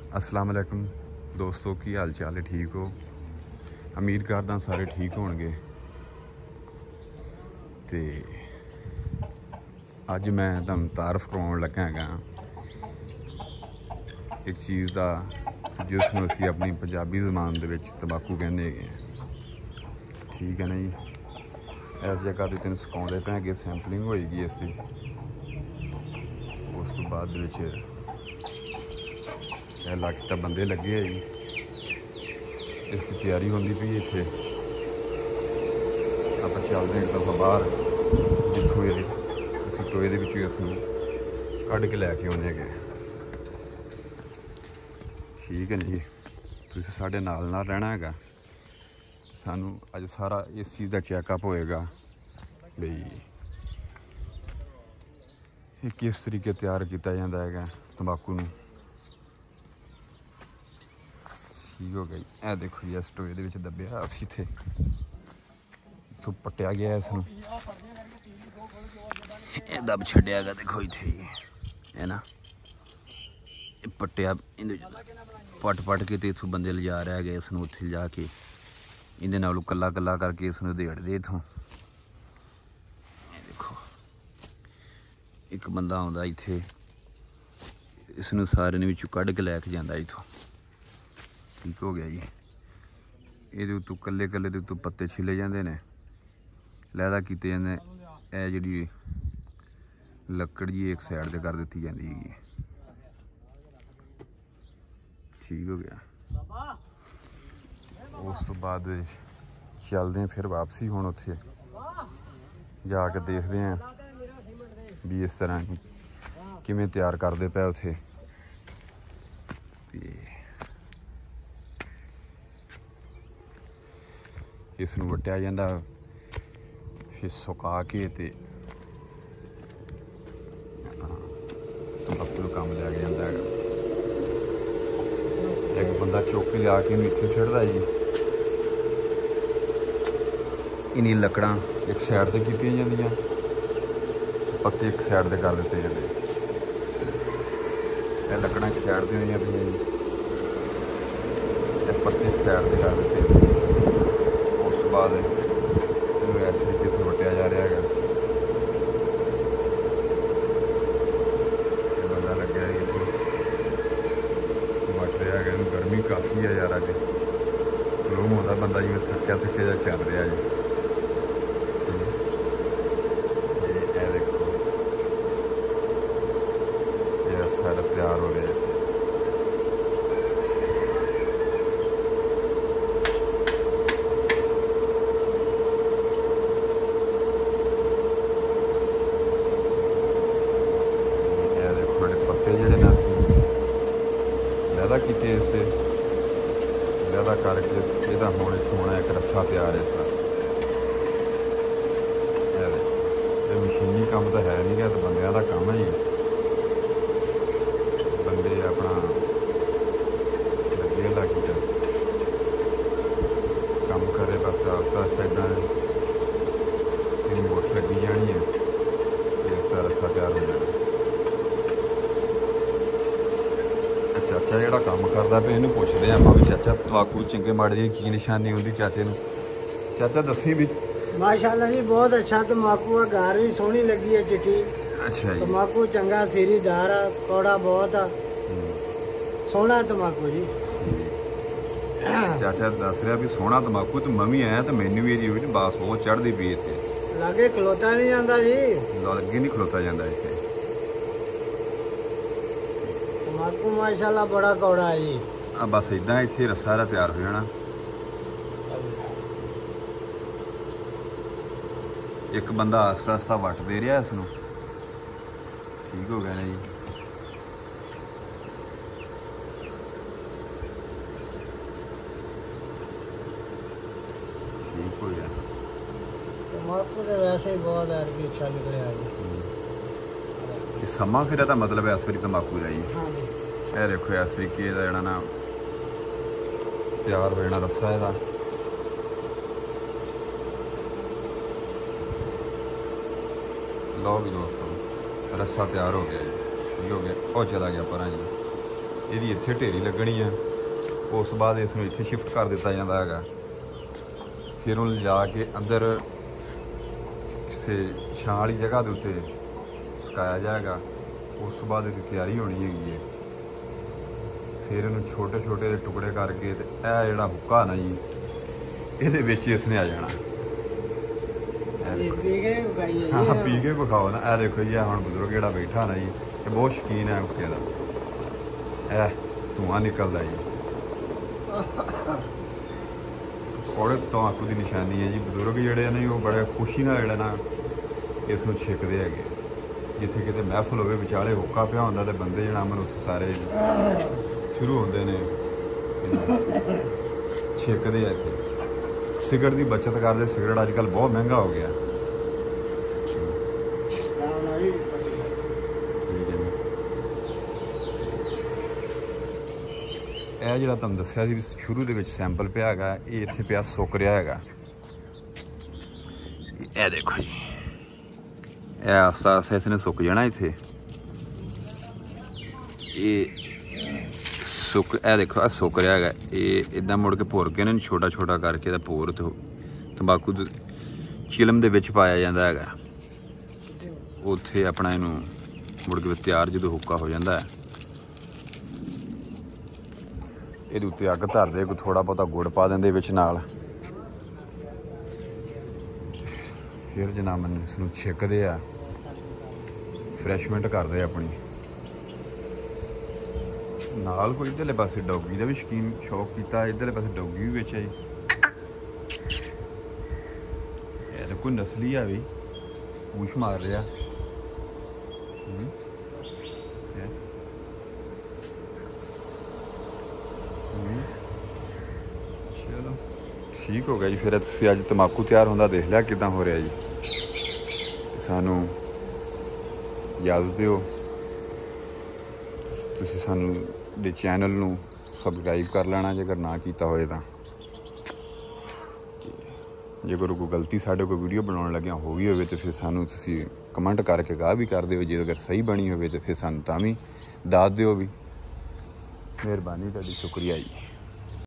अस्सलाम वालेकुम दोस्तों, की हाल चाल है? ठीक हो? उम्मीद करदा सारे ठीक होणगे। ते अज मैं तुहानूं तारफ करवाउण लगा हैगा एक चीज़ का जिसनूं असीं अपनी पंजाबी ज़बान दे विच तंबाकू कहंदे हैगे। ठीक है ना जी। इस जगह ते तैनूं सिखाउंदे पे हैगे, सैंपलिंग होएगी इसदी। उस तो बाद इलाके तो बंदे लगे है जी, इसकी तैयारी होंदी पई इत्थे। आपां चलदे एक दफ़ा बाहर, जित्थों असीं टोए दे विचों इसनूं कढ के लैके आउणे हैगे। ठीक है जी, तुसीं साडे नाल नाल रहना हैगा। सानूं अज सारा इस चीज़ का चैकअप होएगा बई ये किस तरीके तैयार किया जाता है तंबाकू नूं। ठीक हो गई। ए देखो जी, इस टोए दे विच दब्बिया असीं इत्थे, इत्थों पट्टिया गया इसनूं, ये दब छड्डिया गा। देखो इत्थे है ना, ये पट्टिया पट पट के तो इत्थों बंदे लिजा रहा है इसनूं उत्थे जा के इहदे नालों कल्ला कल्ला करके इसनूं देड़दे इत्थों। देखो एक बंदा आउंदा इत्थे, इसनूं सारे विचों कढ के लैके जांदा इत्थों। ठीक हो गया जी। ये उत्तों कल्ले कल्ले उत्तों पत्ते छिले जाते हैं, लैदा किए जाते। यह जी लकड़ जी एक साइड से कर दी जाती है। ठीक हो गया। उस तो बाद चलते हैं फिर वापसी। हुण उत्थे जाके देखते हैं भी इस तरह किवें तैयार करते पे उत्थे। इसनूं वट्टिया जांदा, फिर सुका के ते तंबाकू का काम लिया जाता है। एक बंदा चौकी लिया के इत्थे सिटदा जी। इन्हीं लकड़ां एक साइड ते कीतियां जांदियां, पत्ते एक साइड ते कर दित्ते जांदे। ये लकड़ां एक साइड ते होईयां पईयां जी, ते पत्ते एक साइड ते कर दित्ते। उस बाद इन्हूं इस तरीके से वट्टिया जा रहा है। बंदा लग्या इत्थे वट रहा है। गर्मी काफ़ी है यार, अज मालूम होंदा बंदा जिवें थक्किया थक्के जा चल रहा है। ये देखो ये सारा तैयार हो रहा है। पत्ते जोड़े ना लैदा किए इससे लैदा करके यदा होना एक रस्सा तैयार है। इसका मशीनी काम तो है नहीं गा, तो बंदियां दा काम है जी। बंदे अपना लगे लागी काम करे, बस आस्ता आस्ता इदा मोट लगी जानी है, इसका रस्सा तैयार हो जाना। चाचा जिहड़ा काम करदा पे इहनूं पुछदे आं भी, चाचा तंबाकू चंगे माड़े दी की निशानी हुंदी चाचे नूं? चाचा दसी भी। माशाअल्लाह जी, बहुत अच्छा तंबाकू है। गार भी सोहनी लगी है चिट्टी। अच्छा जी। तंबाकू चंगा सीरीदार है, कौड़ा बहुत है, सोहना तंबाकू जी। चाचा दस रहा भी सोहना तंबाकू, तो मैं भी आया तो मैनू भी जी बास बहुत चढ़ती पई इत्थे। लागे खलोता नहीं जाता जी, लागे नहीं खलोता जाता इत्थे। तंबाकू माशाअल्लाह बड़ा कौड़ा है जी। बस इदा इत्थे रस्सा दा तैयार हो जाना। एक बंदा आस्ता आस्ता वट दे रहा इसनूं। ठीक हो गया ना जी। ठीक हो गया। तंबाकू तो वैसे ही बहुत अरबी अच्छा निकले जी। समा फिर ਇਹਦਾ मतलब है इस बारी तंबाकू का जी। हाँ जी। ਇਹ देखो इस तरीके का ਜਿਹੜਾ ना तैयार हो जाना रस्सा ਇਹਦਾ। लो भी दोस्तों, रस्सा तैयार हो गया जी। ये हो गया और चला गया पर जी। ਇਹਦੀ ਇੱਥੇ ਢੇਰੀ ਲੱਗਣੀ ਆ। ਉਸ ਤੋਂ ਬਾਅਦ ਇਸ ਨੂੰ ਇੱਥੇ ਸ਼ਿਫਟ ਕਰ ਦਿੱਤਾ ਜਾਂਦਾ ਹੈਗਾ। ਫਿਰ ਉਹਨੂੰ ਲਿਜਾ ਕੇ ਅੰਦਰ ਕਿਸੇ ਛਾਂ ਵਾਲੀ ਜਗ੍ਹਾ ਦੇ ਉੱਤੇ ਸੁਕਾਇਆ ਜਾਏਗਾ। ਉਸ ਤੋਂ ਬਾਅਦ ਇਹਦੀ ਤਿਆਰੀ ਹੋਣੀ ਹੈਗੀ ਹੈ। ਫਿਰ ਇਹਨੂੰ ਛੋਟੇ ਛੋਟੇ ਟੁਕੜੇ ਕਰਕੇ ਤੇ ਇਹ ਜਿਹੜਾ ਹੁੱਕਾ ਨਾ ਜੀ ਇਹਦੇ ਵਿੱਚ ਇਸ ਨੇ ਆ ਜਾਣਾ। ਹਾਂ ਪੀ ਕੇ ਵਿਖਾਓ ਨਾ। ਇਹ ਦੇਖੋ ਜੀ, ਹੁਣ ਬਜ਼ੁਰਗ ਜਿਹੜਾ ਬੈਠਾ ਨਾ ਜੀ, ਇਹ ਬਹੁਤ ਸ਼ੌਕੀਨ ਹੈ ਹੁੱਕੇ ਦਾ। ਇਹ ਧੂੰਆਂ ਨਿਕਲਦਾ ਜੀ, ਪਕੌੜੇ ਤੰਬਾਕੂ ਦੀ ਨਿਸ਼ਾਨੀ ਹੈ ਜੀ। ਬਜ਼ੁਰਗ ਜਿਹੜੇ ਨੇ ਉਹ ਬੜੇ ਖੁਸ਼ੀ ਨਾਲ ਜਿਹੜਾ ਨਾ ਇਸ ਨੂੰ ਛਿੱਕਦੇ ਹੈਗੇ। ਜਿੱਥੇ ਕਿਤੇ ਮਹਿਫਲ ਹੋਵੇ ਵਿਚਾਲੇ ਹੁੱਕਾ ਪਿਆ ਹੁੰਦਾ ਤੇ ਬੰਦੇ ਜਿਹੜਾ ਅਮਨ ਉੱਥੇ ਸਾਰੇ ਸ਼ੁਰੂ ਹੁੰਦੇ ਨੇ ਛਿੱਕਦੇ ਆ ਕੇ। ਸਿਗਰਟ ਦੀ ਬੱਚਤ ਕਰਦੇ। ਸਿਗਰਟ ਅੱਜ ਕੱਲ੍ਹ ਬਹੁਤ ਮਹਿੰਗਾ ਹੋ ਗਿਆ। ਇਹ ਜਿਹੜਾ ਤੁਹਾਨੂੰ ਦੱਸਿਆ ਸੀ ਸ਼ੁਰੂ ਦੇ ਵਿੱਚ ਸੈਂਪਲ ਪਿਆ ਹੈਗਾ, ਇਹ ਇੱਥੇ ਪਿਆ ਸੁੱਕ ਰਿਹਾ ਹੈਗਾ। ਇਹ ਦੇਖੋ ਜੀ, ਇਹ ਆਸਤਾ ਆਸਤਾ ਇਸਨੇ ਸੁੱਕ ਜਾਣਾ ਇੱਥੇ। ਇਹ ਸੁੱਕ, ਇਹ ਦੇਖੋ ਆ ਸੁੱਕ ਰਿਹਾ ਹੈਗਾ। ਇਹ ਇੱਦਾਂ ਮੁੜ ਕੇ ਭੁਰ ਕੇ ਇਹਨੂੰ ਛੋਟਾ ਛੋਟਾ ਕਰਕੇ ਇਹਦਾ ਭੋਰ ਤੰਬਾਕੂ ਚਿਲਮ ਦੇ ਵਿੱਚ ਪਾਇਆ ਜਾਂਦਾ ਹੈਗਾ। ਉੱਥੇ ਆਪਣਾ ਇਹਨੂੰ ਮੁੜ ਕੇ ਤਿਆਰ ਜਦੋਂ ਹੁੱਕਾ ਹੋ ਜਾਂਦਾ ਹੈ, ਇਹਦੇ ਉੱਤੇ ਅੱਗ ਧਰਦੇ, ਕੋਈ ਥੋੜ੍ਹਾ ਬਹੁਤਾ ਗੁੜ ਪਾ ਦਿੰਦੇ ਵਿੱਚ ਨਾਲ। ਫਿਰ ਜਨਾਬ ਇਸ ਨੂੰ ਛਿੱਕਦੇ ਆ, ਫਰੈਸ਼ਮੈਂਟ ਕਰਦੇ ਆਪਣੀ। ਨਾਲ ਕੋਈ ਇੱਧਰਲੇ ਪਾਸੇ ਡੌਗੀ ਦਾ ਵੀ ਸ਼ੌਕ ਕੀਤਾ। ਇੱਧਰਲੇ ਪਾਸੇ ਡੌਗੀ ਵੀ ਵਿੱਚ ਹੈ ਜੀ। ਇਹ ਤਾਂ ਕੋਈ ਨਸਲੀ ਆ ਵੀ, ਪੂਛ ਮਾਰ ਰਿਹਾ। ਚਲੋ ਠੀਕ ਹੋ ਗਿਆ ਜੀ। ਫਿਰ ਤੁਸੀਂ ਅੱਜ ਤੰਬਾਕੂ ਤਿਆਰ ਹੁੰਦਾ ਦੇਖ ਲਿਆ ਕਿੱਦਾਂ ਹੋ ਰਿਹਾ ਜੀ। ਸਾਨੂੰ ਇਜਾਜ਼ਤ ਦਿਓ, ਤੁਸੀਂ ਸਾਨੂੰ ਦੇ ਚੈਨਲ ਨੂੰ ਸਬਸਕ੍ਰਾਈਬ ਕਰ ਲੈਣਾ ਜੇਕਰ ਨਾ ਕੀਤਾ ਹੋਏ ਤਾਂ। ਜੇਕਰ ਕੋਈ ਗਲਤੀ ਸਾਡੇ ਕੋਲ ਵੀਡੀਓ ਬਣਾਉਣ ਲੱਗਿਆ ਹੋ ਗਈ ਹੋਵੇ ਤਾਂ ਫਿਰ ਸਾਨੂੰ ਤੁਸੀਂ ਕਮੈਂਟ ਕਰਕੇ ਗਾਹ ਵੀ ਕਰ ਦਿਓ। ਜੇ ਅਗਰ ਸਹੀ ਬਣੀ ਹੋਵੇ ਤਾਂ ਫਿਰ ਸਾਨੂੰ ਤਾਂ ਵੀ ਦੱਸ ਦਿਓ ਵੀ। ਮਿਹਰਬਾਨੀ ਤੁਹਾਡੀ, ਸ਼ੁਕਰੀਆ ਜੀ।